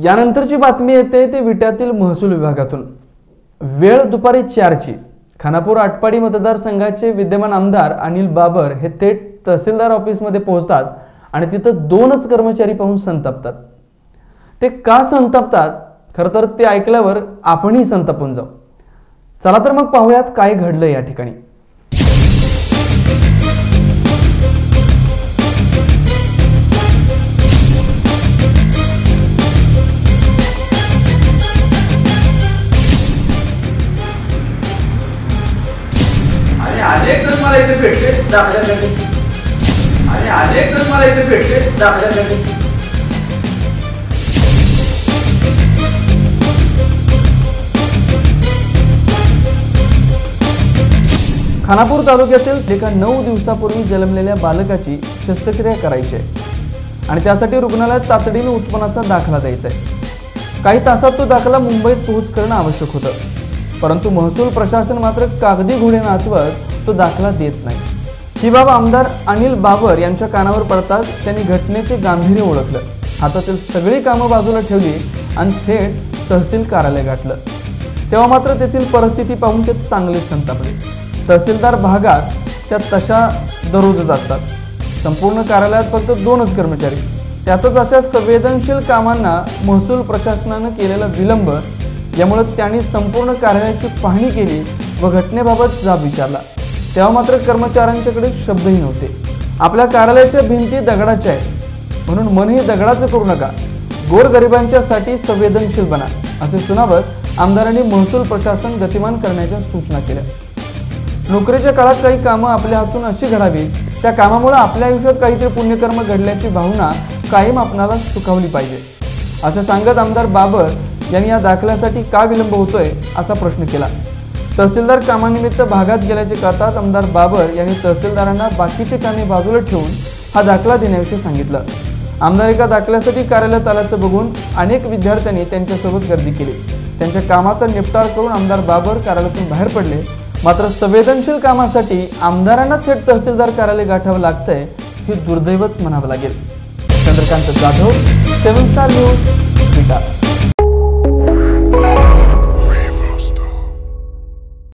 यानंतरची बातमी येते ते विट्यातील महसूल विभागातून। वेळ दुपारी 4ची। खानापूर आटपाडी मतदारसंघाचे विद्यमान आमदार अनिल बाबर हे थेट तहसीलदार ऑफिसमध्ये पोहोचतात आणि तिथं दोनच कर्मचारी पाहून संतापतात। ते का संतापतात खरं तर ते ऐकल्यावर आपणही संतापून जाऊ। चला तर मग पाहूयात काय घडलं या ठिकाणी। अनेक जण मला इथे भेटले दाखल्यासाठी। अनेक जण मला इथे भेटले दाखल्यासाठी। खानापूर तालुक्यातील एका 9 दिवसापूर्वी जन्मलेल्या बालकाची शस्त्रक्रिया करायची आहे आणि त्यासाठी रुग्णालयात तातडीने उत्पन्नाचा दाखला द्यायचा आहे। काही तासात तो दाखला मुंबईत पोहोच करणं आवश्यक होतं, परंतु महसूल प्रशासन मात्र कागदी घोडे नाचवत तो दाखला देत नाही। ही बाब आमदार अनिल बाबर यांच्या कानावर पडताच त्यांनी घटनेचे गांभीर्य ओळखलं, हातातील सगळी कामं बाजूला ठेवली आणि थेट तहसील कार्यालय गाठलं। तेव्हा मात्र तेथील परिस्थिती पाहून ते चांगले संतापले। तहसीलदार भागात त्या तशा दररोज असतात। संपूर्ण कार्यालयात फक्त 2च कर्मचारी, त्यातच अशा संवेदनशील कामांना महसूल प्रशासनाने केलेला विलंब यामुळे त्यांनी संपूर्ण कार्यालयाची पाहणी केली व घटनेबाबत जाब विचारला। तेव्हा मात्र कर्मचाऱ्यांच्याकडे शब्दही नव्हते। आपल्या कार्यालयाच्या भिंती दगडाच्या आहेत म्हणून मनही दगडाचं करू नका, गोरगरिबांच्यासाठी संवेदनशील बना असे सुनावत आमदारांनी महसूल प्रशासन गतिमान करण्याच्या सूचना केल्या। नोकरीच्या काळात काही कामं आपल्या हातून अशी घडावी, त्या कामामुळे आपल्या आयुष्यात काहीतरी पुण्यकर्म घडल्याची भावना कायम आपणाला सुखावली पाहिजे असं सांगत आमदार बाबर यांनी या दाखल्यासाठी का विलंब होतोय असा प्रश्न केला। तहसीलदार कामानिमित्त भागात गेल्याचे कळताच आमदार बाबर यांनी तहसीलदारांना बाकीचे कामे बाजूला ठेवून हा दाखला देण्याविषयी सांगितलं। आमदार एका दाखल्यासाठी कार्यालयात आल्याचं बघून अनेक विद्यार्थ्यांनी त्यांच्यासोबत गर्दी केली। त्यांच्या कामाचा निपटारा करून आमदार बाबर कार्यालयातून बाहेर पडले, मात्र संवेदनशील कामासाठी आमदारांना थेट तहसीलदार कार्यालय गाठावं लागतंय हे दुर्दैवच म्हणावं लागेल। चंद्रकांत जाधव, 7 स्टार न्यूज, विटा।